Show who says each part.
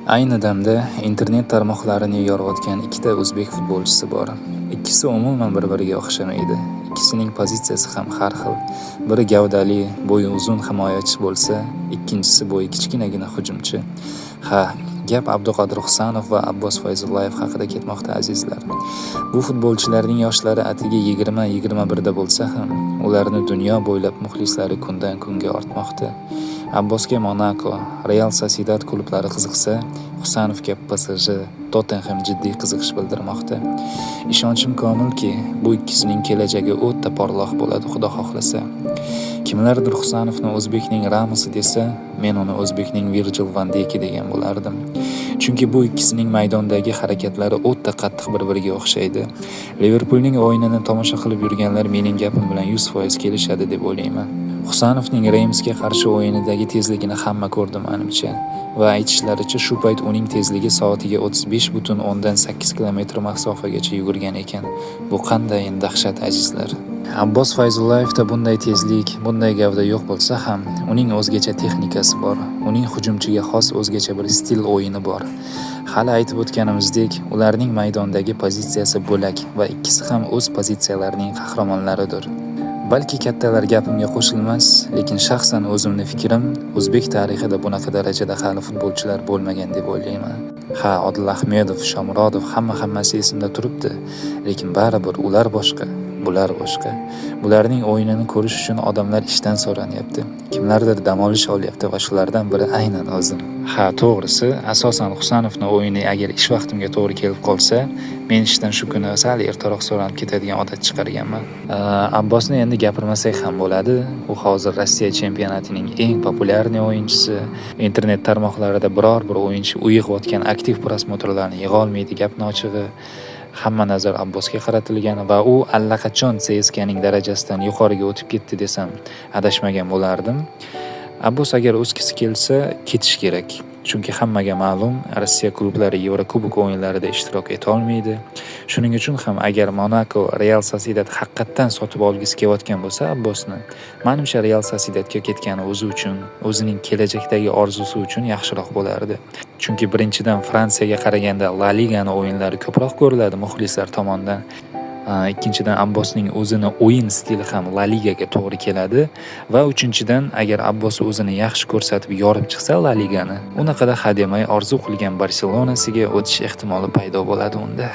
Speaker 1: Ayni damda internet tarmoqlarini yorayotgan ikkita o'zbek futbolchisi bor. Ikkisi umuman bir-biriga o'xshamaydi. Ikkisining pozitsiyasi ham har xil. Biri gavdali, bo'yi uzun himoyachi bo'lsa, ikkinchisi bo'yi kichkinagina hujumchi. Gap Abduqodir Husanov va Abbos Fayzullayev haqida ketmoqda azizlar. Bu futbolchilarning yoshlari atigi 20-21da bo'lsa ham, ularni dunyo bo'ylab muxlislari kundan kunga ortmoqda. Abbosga Monaco, Real Sociedad klublari qiziqsa, Husanovga PSG, Tottenham jiddiy qiziqish bildirmoqda. Ishonchim komilki, bu ikkisining kelajagi o'ta porloq bo'ladi, xudo xohlasa. Kimlardir Husanovni o'zbekning Ramosi desa, men uni o'zbekning Virgil van Dijk degan bo'lardim. Chunki bu ikkisining maydondagi harakatlari o'ta qattiq bir-biriga o'xshaydi. Liverpoolning o'yinini tomosha qilib yurganlar mening gapim bilan 100% kelishadi deb o'ylayman. Husanovning Reymsga qarshi o'yinidagi tezligini hamma ko'rdi menimcha. Va aytishlaricha shu payt uning tezligi soatiga 35,8 km masofagacha yugurgan ekan. Bu qanday dahshat azizlar. Abbos Fayzullayevda bunday tezlik, bunday gavda yo'q bo'lsa ham, uning o'zgacha texnikasi bor. Uning hujumchiga xos o'zgacha bir stil o'yini bor. Hali aytib o'tganimizdek, ularning maydondagi pozitsiyasi bo'lak va ikkisi ham o'z pozitsiyalarining qahramonlaridir. Balki kattalar gapimga qo'shilmas, lekin shaxsan o'zimning fikrim, o'zbek tarixida bunaqa darajada hali futbolchilar bo'lmagan deb o'ylayman. Odil Ahmedov, Shomurodov hammasi esimda turibdi, lekin baribir ular boshqa, bular boshqa. Bularning o'yinini ko'rish uchun odamlar ishdan so'ranyapti. Kimlardir dam olish olyapti va shulardan biri aynan o'zim. To'g'risi, asosan Husanovning o'yini agar ish vaqtimga to'g'ri kelib qolsa, men ishdan shu kuni sal ertaroq so'ranib ketadigan odat chiqarganman. Abbosni endi gapirmasak ham bo'ladi. U hozir Rossiya chempionatining eng populyarniy o'yinchisi. Internet tarmoqlarida biror bir o'yinchi uyg'otgan aktiv prosmotrlarni yig'a olmaydi gapni ochig'i. Hamma nazar Abbosga qaratilgan va u allaqachon CSK'ning darajasidan yuqoriga o'tib ketdi desam adashmagan bo'lardim. Abbos agar o'zgisi kelsa, ketish kerak. Chunki hammaga ma'lum, Rossiya klublari Yevrokubok o'yinlarida ishtirok eta olmaydi. Shuning uchun ham agar Monaco, Real Sociedad haqiqatan sotib olgisi kelayotgan bo'lsa Abbosni, menimcha Real Sociedadga ketgani o'zi uchun, o'zining kelajakdagi orzusi uchun yaxshiroq bo'lardi. Chunki birinchidan Fransiyaga qaraganda La Ligani o'yinlari ko'proq ko'riladi muxlislar tomonidan. Ikkinchidan Abbosning o'zini o'yin stili ham La Ligaga to'g'ri keladi va uchinchidan agar Abbos o'zini yaxshi ko'rsatib yorib chiqsa La Ligani, unaqada hademay orzu qilgan Barselonasiga o'tish ehtimoli paydo bo'ladi unda.